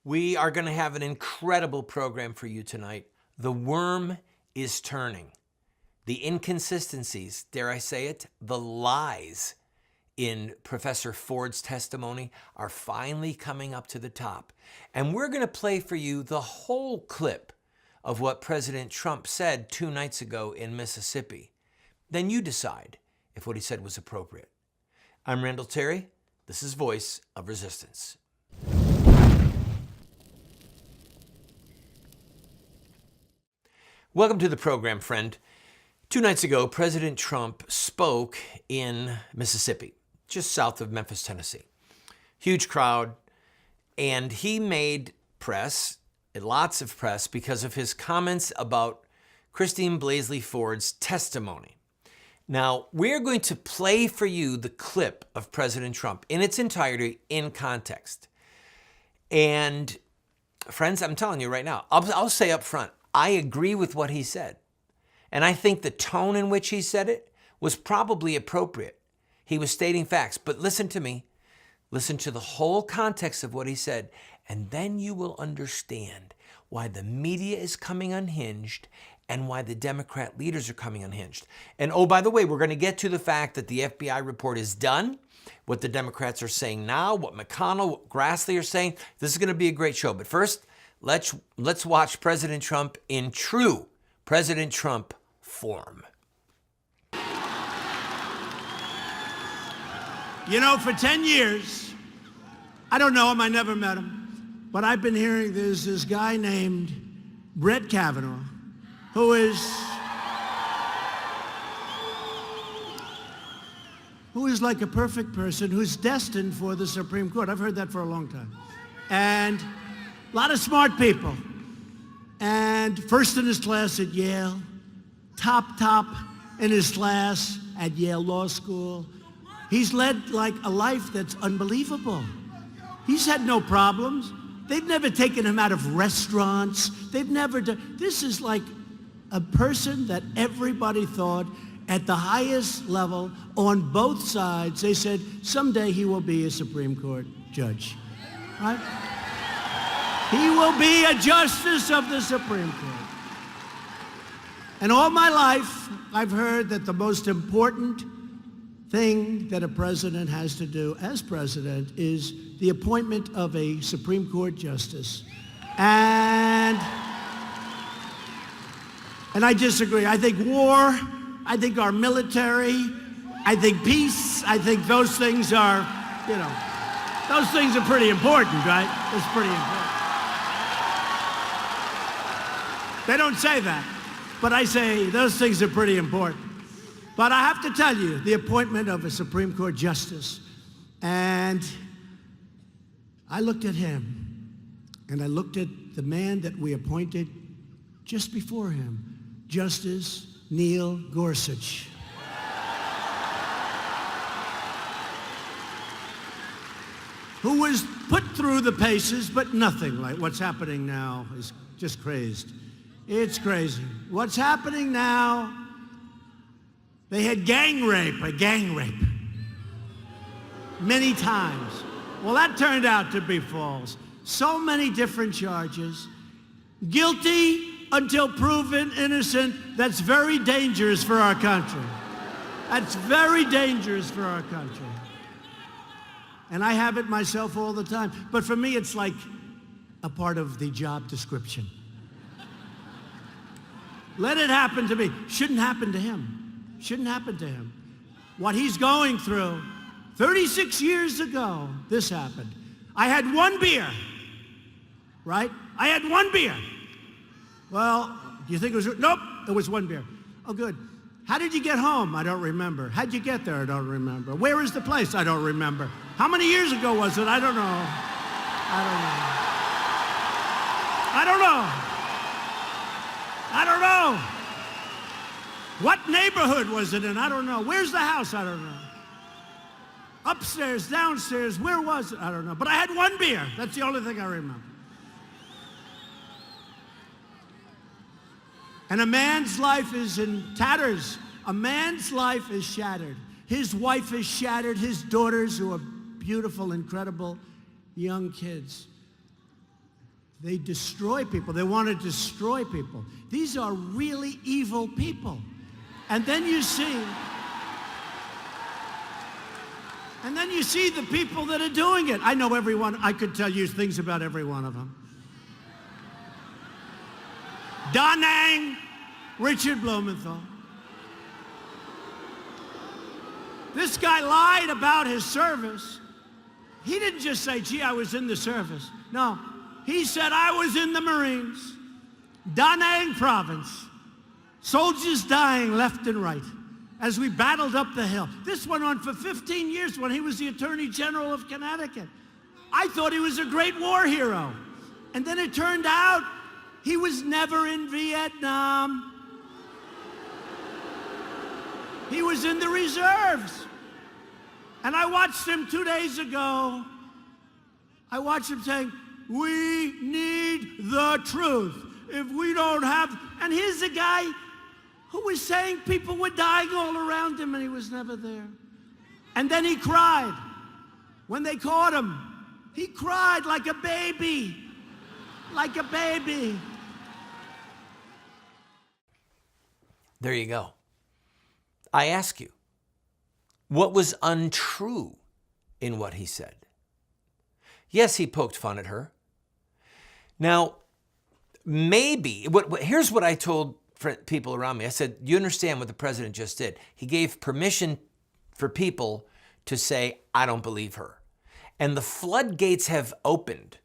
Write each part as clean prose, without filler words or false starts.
We are going to have an incredible program for you tonight. The worm is turning. The inconsistencies, dare I say it, the lies in Professor Ford's testimony are finally coming up to the top. And we're going to play for you the whole clip of what President Trump said 2 nights ago in Mississippi. Then you decide if what he said was appropriate. I'm Randall Terry. This is Voice of Resistance. Welcome to the program, friend. 2 nights ago, President Trump spoke in Mississippi, just south of Memphis, Tennessee. Huge crowd, and he made press, lots of press, because of his comments about Christine Blasey Ford's testimony. Now, we're going to play for you the clip of President Trump in its entirety, in context. And friends, I'm telling you right now, I'll say up front, I agree with what he said. And I think the tone in which he said it was probably appropriate. He was stating facts, but listen to me. Listen to the whole context of what he said, and then you will understand why the media is coming unhinged and why the Democrat leaders are coming unhinged. And oh, by the way, we're going to get to the fact that the FBI report is done, what the Democrats are saying now, what McConnell, what Grassley are saying. This is going to be a great show. But first, let's watch President Trump in true President Trump form. You know, for 10 years, I don't know him, I never met him, but I've been hearing there's this guy named Brett Kavanaugh who is like a perfect person who's destined for the Supreme Court. I've heard that for a long time. And a lot of smart people. And first in his class at Yale, top in his class at Yale Law School. He's led like a life that's unbelievable. He's had no problems. They've never taken him out of restaurants. They've never done, this is like a person that everybody thought at the highest level on both sides. They said, someday he will be a Supreme Court judge, right? He will be a justice of the Supreme Court. And all my life, I've heard that the most important thing that a president has to do as president is the appointment of a Supreme Court justice. And I disagree. I think war, I think our military, I think peace, I think those things are, those things are pretty important, right? It's pretty important. They don't say that, but I say those things are pretty important. But I have to tell you, the appointment of a Supreme Court justice, and I looked at him, and I looked at the man that we appointed just before him, Justice Neil Gorsuch. Who was put through the paces, but nothing like what's happening now is just crazed. It's crazy. What's happening now, they had a gang rape, many times. Well, that turned out to be false. So many different charges. Guilty until proven innocent. That's very dangerous for our country. That's very dangerous for our country. And I have it myself all the time. But for me, it's like a part of the job description. Let it happen to me. Shouldn't happen to him. Shouldn't happen to him. What he's going through, 36 years ago, this happened. I had one beer, right? I had one beer. Well, do you think it was, nope, it was one beer. Oh, good. How did you get home? I don't remember. How'd you get there? I don't remember. Where is the place? I don't remember. How many years ago was it? I don't know. I don't know. What neighborhood was it in? I don't know. Where's the house? I don't know. Upstairs, downstairs, where was it? I don't know. But I had one beer. That's the only thing I remember. And a man's life is in tatters. A man's life is shattered. His wife is shattered. His daughters, who are beautiful, incredible young kids. They destroy people. They want to destroy people. These are really evil people. And then you see the people that are doing it. I know everyone. I could tell you things about every one of them. Da Nang, Richard Blumenthal. This guy lied about his service. He didn't just say, gee, I was in the service. No, he said, I was in the Marines, Da Nang province, soldiers dying left and right as we battled up the hill. This went on for 15 years when he was the Attorney General of Connecticut. I thought he was a great war hero. And then it turned out he was never in Vietnam. He was in the reserves. And I watched him 2 days ago. I watched him saying, we need the truth. If we don't have, and here's a guy who was saying people were dying all around him and he was never there. And then he cried. When they caught him, he cried like a baby. Like a baby. There you go. I ask you, what was untrue in what he said? Yes, he poked fun at her. Now, maybe, here's what I told people around me. I said, you understand what the president just did. He gave permission for people to say, I don't believe her. And the floodgates have opened.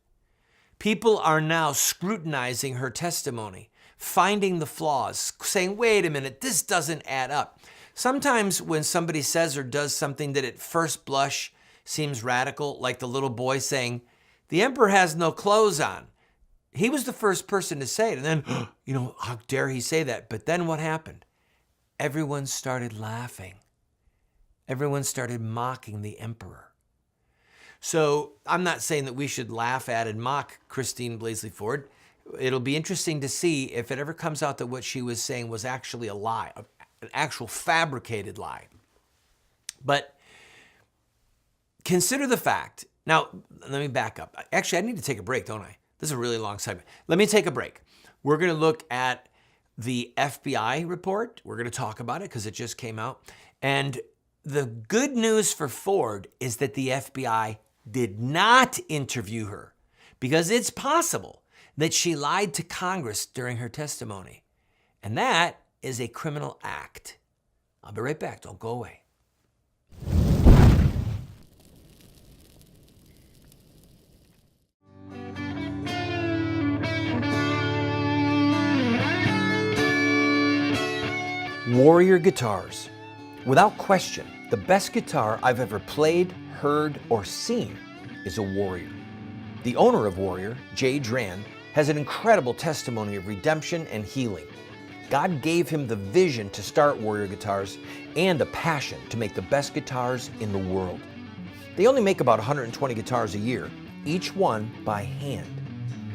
People are now scrutinizing her testimony, finding the flaws, saying, wait a minute, this doesn't add up. Sometimes when somebody says or does something that at first blush seems radical, like the little boy saying, the emperor has no clothes on. He was the first person to say it. And then, how dare he say that? But then what happened? Everyone started laughing. Everyone started mocking the emperor. So I'm not saying that we should laugh at and mock Christine Blasey Ford. It'll be interesting to see if it ever comes out that what she was saying was actually a lie, an actual fabricated lie. But consider the fact. Now, let me back up. Actually, I need to take a break, don't I? This is a really long segment. Let me take a break. We're going to look at the FBI report. We're going to talk about it because it just came out. And the good news for Ford is that the FBI did not interview her because it's possible that she lied to Congress during her testimony. And that is a criminal act. I'll be right back. Don't go away. Warrior guitars. Without question, the best guitar I've ever played, heard, or seen is a Warrior. The owner of Warrior, Jay Dran, has an incredible testimony of redemption and healing. God gave him the vision to start Warrior Guitars and a passion to make the best guitars in the world. They only make about 120 guitars a year, each one by hand.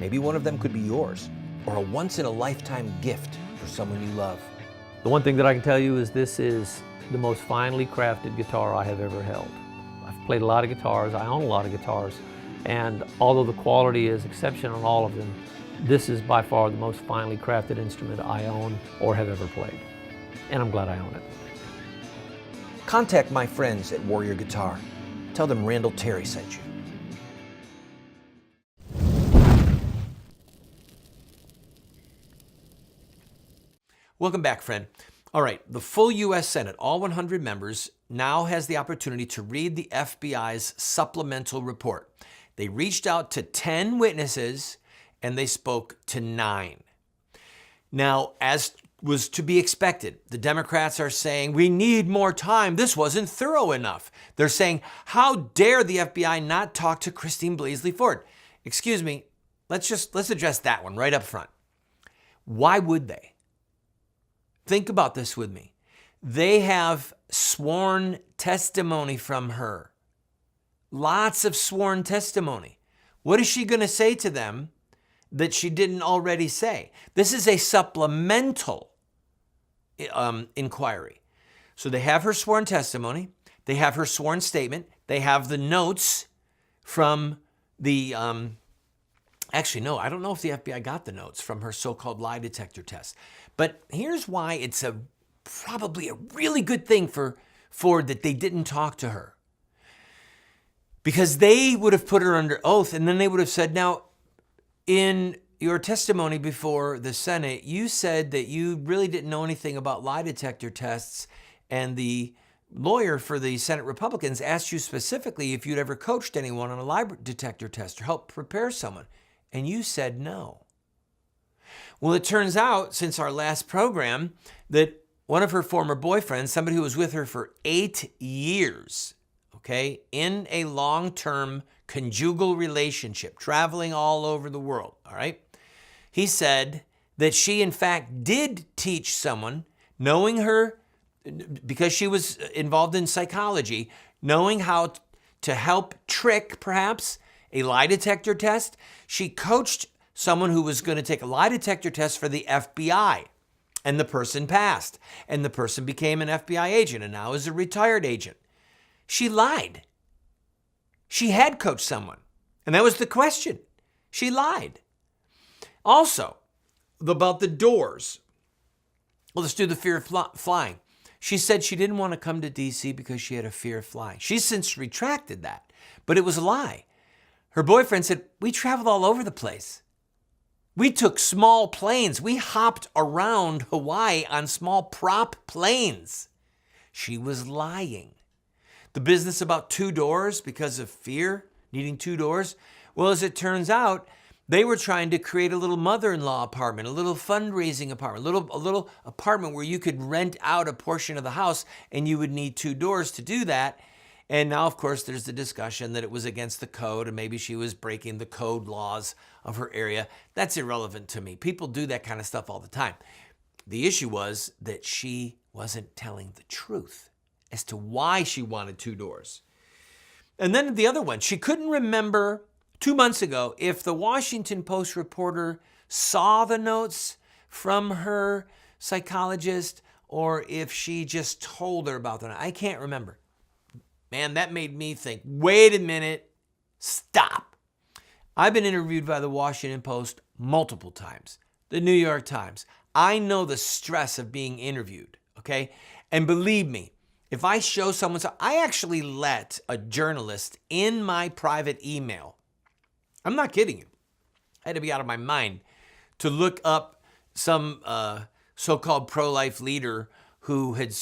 Maybe one of them could be yours, or a once-in-a-lifetime gift for someone you love. The one thing that I can tell you is this is the most finely crafted guitar I have ever held. I've played a lot of guitars, I own a lot of guitars, and although the quality is exceptional on all of them, this is by far the most finely crafted instrument I own or have ever played. And I'm glad I own it. Contact my friends at Warrior Guitar. Tell them Randall Terry sent you. Welcome back, friend. All right, the full U.S. Senate, all 100 members, now has the opportunity to read the FBI's supplemental report. They reached out to 10 witnesses and they spoke to 9. Now, as was to be expected, the Democrats are saying, we need more time. This wasn't thorough enough. They're saying, how dare the FBI not talk to Christine Blasey Ford? Excuse me, let's address that one right up front. Why would they? Think about this with me. They have sworn testimony from her. Lots of sworn testimony. What is she going to say to them that she didn't already say? This is a supplemental inquiry. So they have her sworn testimony. They have her sworn statement. They have the notes from the Actually, no, I don't know if the FBI got the notes from her so-called lie detector test. But here's why it's probably a really good thing for Ford that they didn't talk to her. Because they would have put her under oath, and then they would have said, now, in your testimony before the Senate, you said that you really didn't know anything about lie detector tests, and the lawyer for the Senate Republicans asked you specifically if you'd ever coached anyone on a lie detector test or helped prepare someone, and you said no. Well, it turns out, since our last program, that one of her former boyfriends, somebody who was with her for 8 years, okay, in a long-term conjugal relationship, traveling all over the world, all right, he said that she, in fact, did teach someone, knowing her, because she was involved in psychology, knowing how to help trick, perhaps, a lie detector test. She coached someone who was going to take a lie detector test for the FBI, and the person passed, and the person became an FBI agent and now is a retired agent. She lied. She had coached someone, and that was the question. She lied. Also, about the doors. Well, let's do the fear of flying. She said she didn't want to come to D.C. because she had a fear of flying. She's since retracted that, but it was a lie. Her boyfriend said, we traveled all over the place. We took small planes. We hopped around Hawaii on small prop planes. She was lying. The business about 2 doors because of fear, needing 2 doors. Well, as it turns out, they were trying to create a little mother-in-law apartment, a little fundraising apartment, a little apartment where you could rent out a portion of the house, and you would need 2 doors to do that. And now, of course, there's the discussion that it was against the code and maybe she was breaking the code laws of her area. That's irrelevant to me. People do that kind of stuff all the time. The issue was that she wasn't telling the truth as to why she wanted 2 doors. And then the other one, she couldn't remember 2 months ago if the Washington Post reporter saw the notes from her psychologist or if she just told her about them. I can't remember. Man, that made me think, wait a minute, stop. I've been interviewed by the Washington Post multiple times, the New York Times. I know the stress of being interviewed, okay? And believe me, if I show someone, I actually let a journalist in my private email, I'm not kidding you, I had to be out of my mind to look up some so-called pro-life leader who had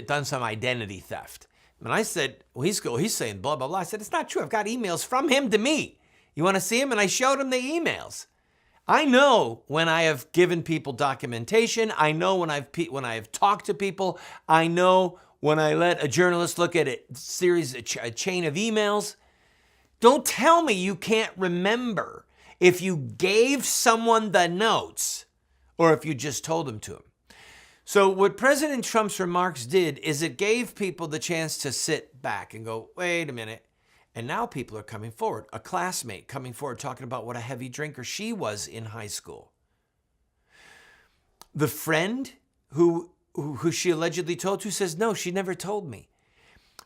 done some identity theft. And I said, well, he's saying blah, blah, blah. I said, it's not true. I've got emails from him to me. You want to see him? And I showed him the emails. I know when I have given people documentation. I know when I have talked to people. I know when I let a journalist look at a chain of emails. Don't tell me you can't remember if you gave someone the notes or if you just told them to him. So what President Trump's remarks did is it gave people the chance to sit back and go, wait a minute. And now people are coming forward. A classmate coming forward talking about what a heavy drinker she was in high school. The friend who she allegedly told to says, no, she never told me.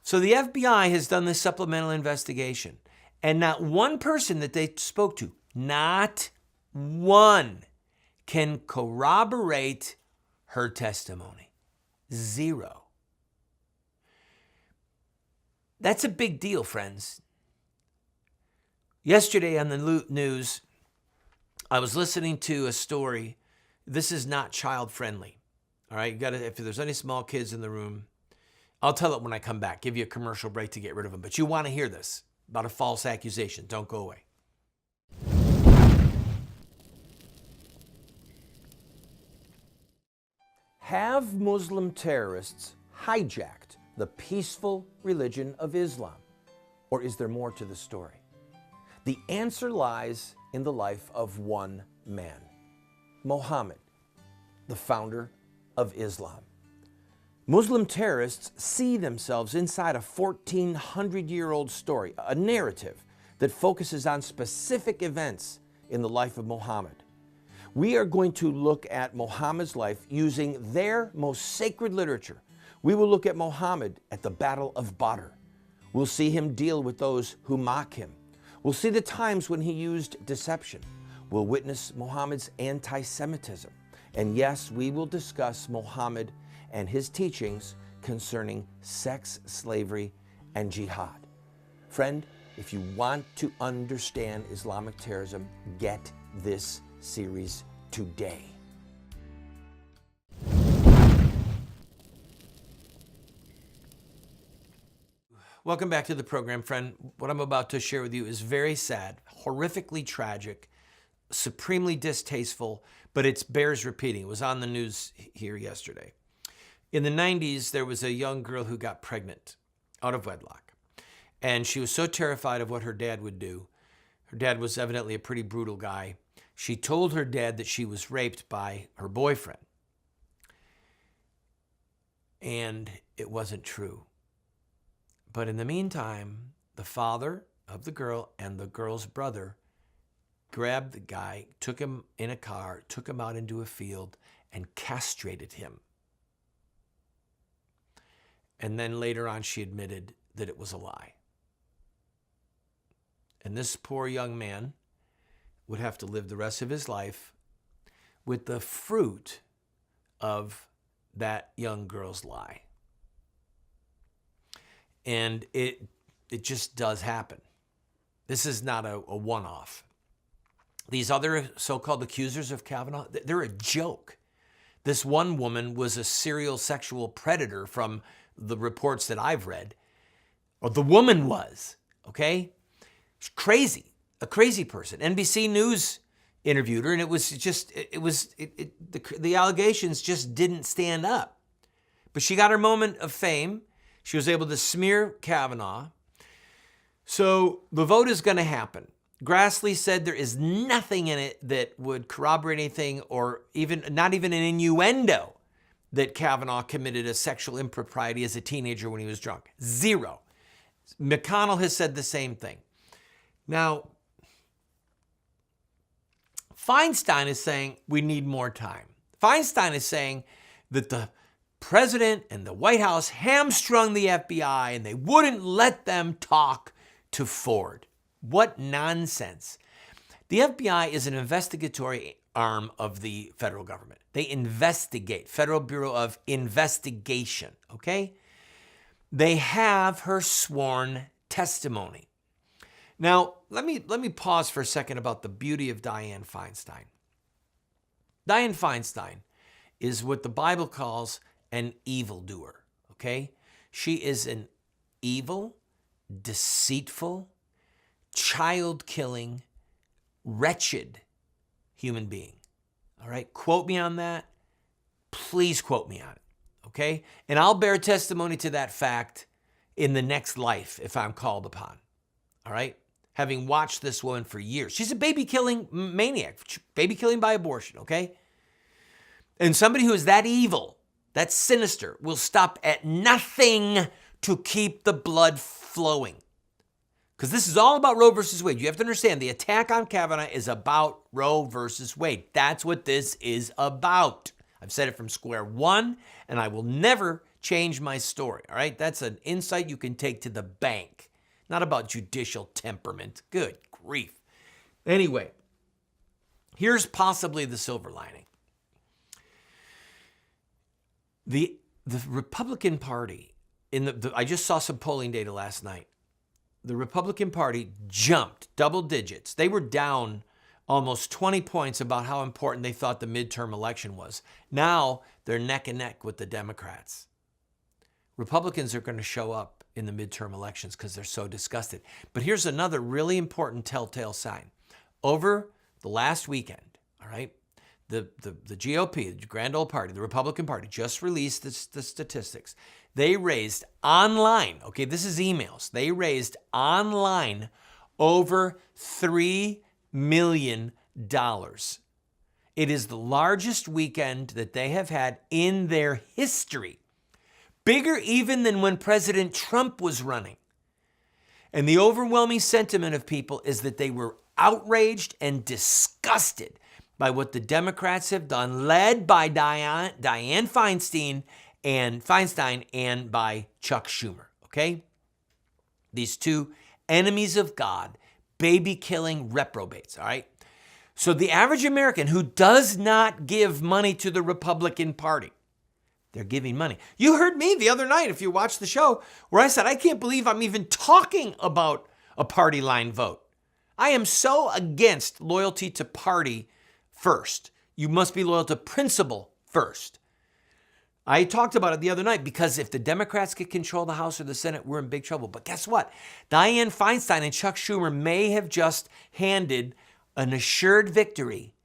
So the FBI has done this supplemental investigation. And not one person that they spoke to, not one, can corroborate her testimony. 0. That's a big deal, friends. Yesterday on the news, I was listening to a story. This is not child friendly. All right, you gotta, if there's any small kids in the room, I'll tell it when I come back, give you a commercial break to get rid of them. But you want to hear this about a false accusation. Don't go away. Have Muslim terrorists hijacked the peaceful religion of Islam? Or is there more to the story? The answer lies in the life of one man, Muhammad, the founder of Islam. Muslim terrorists see themselves inside a 1,400-year-old story, a narrative that focuses on specific events in the life of Muhammad. We are going to look at Muhammad's life using their most sacred literature. We will look at Muhammad at the Battle of Badr. We'll see him deal with those who mock him. We'll see the times when he used deception. We'll witness Muhammad's anti-Semitism. And yes, we will discuss Muhammad and his teachings concerning sex, slavery, and jihad. Friend, if you want to understand Islamic terrorism, get this series today. Welcome back to the program, friend. What I'm about to share with you is very sad, horrifically tragic, supremely distasteful, but it bears repeating. It was on the news here yesterday. In the 90s, there was a young girl who got pregnant out of wedlock. And she was so terrified of what her dad would do. Her dad was evidently a pretty brutal guy. She told her dad that she was raped by her boyfriend. And it wasn't true. But in the meantime, the father of the girl and the girl's brother grabbed the guy, took him in a car, took him out into a field, and castrated him. And then later on, she admitted that it was a lie. And this poor young man would have to live the rest of his life with the fruit of that young girl's lie. And it just does happen. This is not a one-off. These other so-called accusers of Kavanaugh, they're a joke. This one woman was a serial sexual predator from the reports that I've read. Or the woman was, okay? She's crazy, a crazy person. NBC News interviewed her, and the allegations just didn't stand up. But she got her moment of fame. She was able to smear Kavanaugh. So the vote is going to happen. Grassley said there is nothing in it that would corroborate anything, or not even an innuendo that Kavanaugh committed a sexual impropriety as a teenager when he was drunk. Zero. McConnell has said the same thing. Now, Feinstein is saying we need more time. Feinstein is saying that the president and the White House hamstrung the FBI and they wouldn't let them talk to Ford. What nonsense. The FBI is an investigatory arm of the federal government. They investigate. Federal Bureau of Investigation, okay? They have her sworn testimony. Now, let me pause for a second about the beauty of Dianne Feinstein. Dianne Feinstein is what the Bible calls an evildoer, okay? She is an evil, deceitful, child-killing, wretched human being, all right? Quote me on that. Please quote me on it, okay? And I'll bear testimony to that fact in the next life if I'm called upon, all right? Having watched this woman for years. She's a baby-killing maniac, baby-killing by abortion, okay? And somebody who is that evil, that sinister, will stop at nothing to keep the blood flowing. Because this is all about Roe versus Wade. You have to understand, the attack on Kavanaugh is about Roe versus Wade. That's what this is about. I've said it from square one, and I will never change my story, all right? That's an insight you can take to the bank. Not about judicial temperament. Good grief. Anyway, here's possibly the silver lining. The Republican Party, I just saw some polling data last night. The Republican Party jumped double digits. They were down almost 20 points about how important they thought the midterm election was. Now they're neck and neck with the Democrats. Republicans are going to show up in the midterm elections because they're so disgusted. But here's another really important telltale sign. Over the last weekend, all right, the GOP, the Grand Old Party, the Republican Party, just released the statistics. They raised online, okay, this is emails. They raised online over $3 million. It is the largest weekend that they have had in their history. Bigger even than when President Trump was running. And the overwhelming sentiment of people is that they were outraged and disgusted by what the Democrats have done, led by Dianne Feinstein and by Chuck Schumer, okay? These two enemies of God, baby-killing reprobates, all right? So the average American who does not give money to the Republican Party, they're giving money. You heard me the other night, if you watched the show, where I said, I can't believe I'm even talking about a party line vote. I am so against loyalty to party first. You must be loyal to principle first. I talked about it the other night because if the Democrats get control of the House or the Senate, we're in big trouble. But guess what? Dianne Feinstein and Chuck Schumer may have just handed an assured victory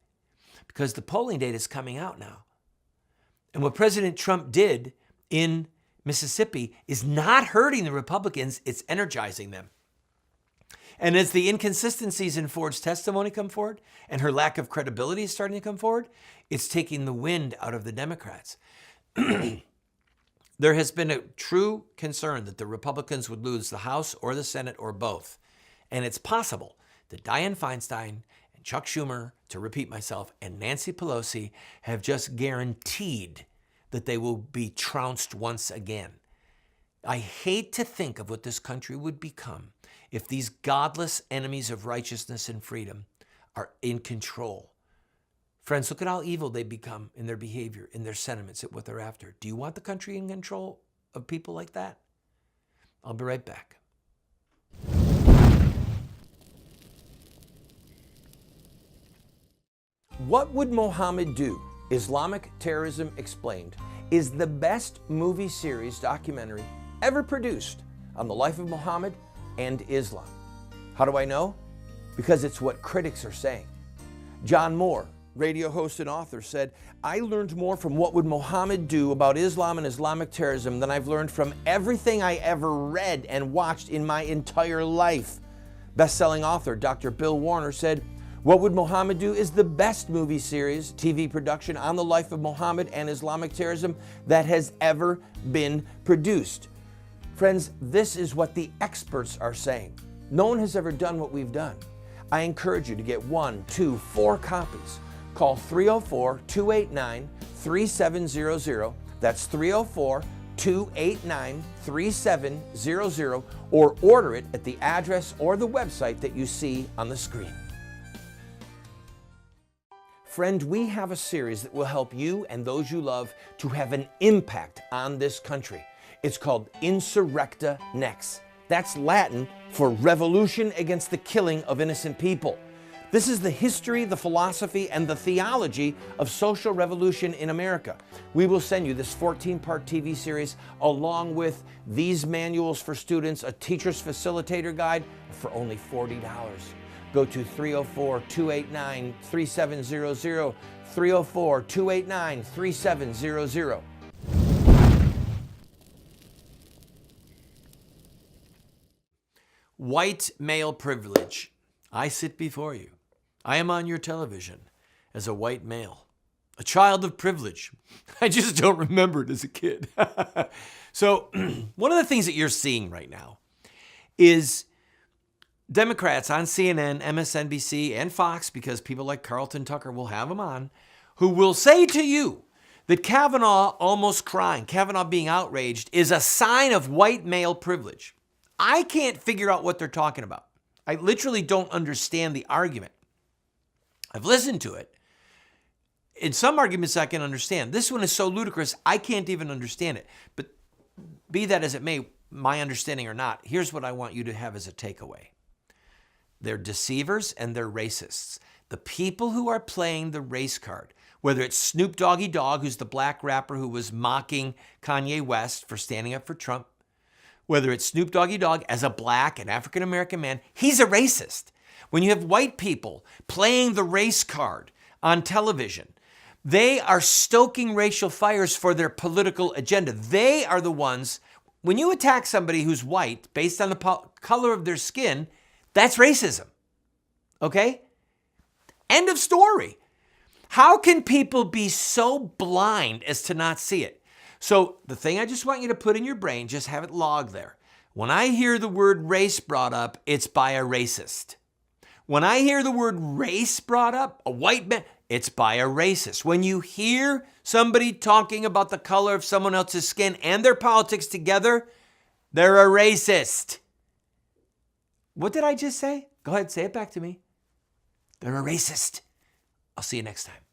because the polling data is coming out now. And what President Trump did in Mississippi is not hurting the Republicans, it's energizing them. And as the inconsistencies in Ford's testimony come forward and her lack of credibility is starting to come forward, it's taking the wind out of the Democrats. There has been a true concern that the Republicans would lose the House or the Senate or both. And it's possible that Dianne Feinstein and Chuck Schumer, to repeat myself, and Nancy Pelosi have just guaranteed that they will be trounced once again. I hate to think of what this country would become if these godless enemies of righteousness and freedom are in control. Friends, look at how evil they become in their behavior, in their sentiments, at what they're after. Do you want the country in control of people like that? I'll be right back. What Would Mohammed Do? Islamic Terrorism Explained is the best movie series documentary ever produced on the life of Muhammad and Islam. How do I know? Because it's what critics are saying. John Moore, radio host and author, said, I learned more from What Would Mohammed Do about Islam and Islamic terrorism than I've learned from everything I ever read and watched in my entire life. Best-selling author Dr. Bill Warner said, What Would Mohammed Do is the best movie series, TV production on the life of Muhammad and Islamic terrorism that has ever been produced. Friends, this is what the experts are saying. No one has ever done what we've done. I encourage you to get 1, 2, 4 copies. Call 304-289-3700. That's 304-289-3700, or order it at the address or the website that you see on the screen. Friend, we have a series that will help you and those you love to have an impact on this country. It's called Insurrecta Nex. That's Latin for revolution against the killing of innocent people. This is the history, the philosophy, and the theology of social revolution in America. We will send you this 14-part TV series along with these manuals for students, a teacher's facilitator guide for only $40. Go to 304-289-3700, 304-289-3700. White male privilege. I sit before you. I am on your television as a white male, a child of privilege. I just don't remember it as a kid. So one of the things that you're seeing right now is Democrats on CNN, MSNBC, and Fox, because people like Carlton Tucker will have them on, who will say to you that Kavanaugh almost crying, Kavanaugh being outraged, is a sign of white male privilege. I can't figure out what they're talking about. I literally don't understand the argument. I've listened to it. In some arguments I can understand. This one is so ludicrous, I can't even understand it. But be that as it may, my understanding or not, here's what I want you to have as a takeaway. They're deceivers and they're racists. The people who are playing the race card, whether it's Snoop Doggy Dogg, who's the black rapper who was mocking Kanye West for standing up for Trump, whether it's Snoop Doggy Dogg as a black and African-American man, he's a racist. When you have white people playing the race card on television, they are stoking racial fires for their political agenda. They are the ones, when you attack somebody who's white based on the color of their skin, that's racism. Okay? End of story. How can people be so blind as to not see it? So the thing I just want you to put in your brain, just have it logged there. When I hear the word race brought up, it's by a racist. When I hear the word race brought up, a white man, it's by a racist. When you hear somebody talking about the color of someone else's skin and their politics together, they're a racist. What did I just say? Go ahead, say it back to me. They're a racist. I'll see you next time.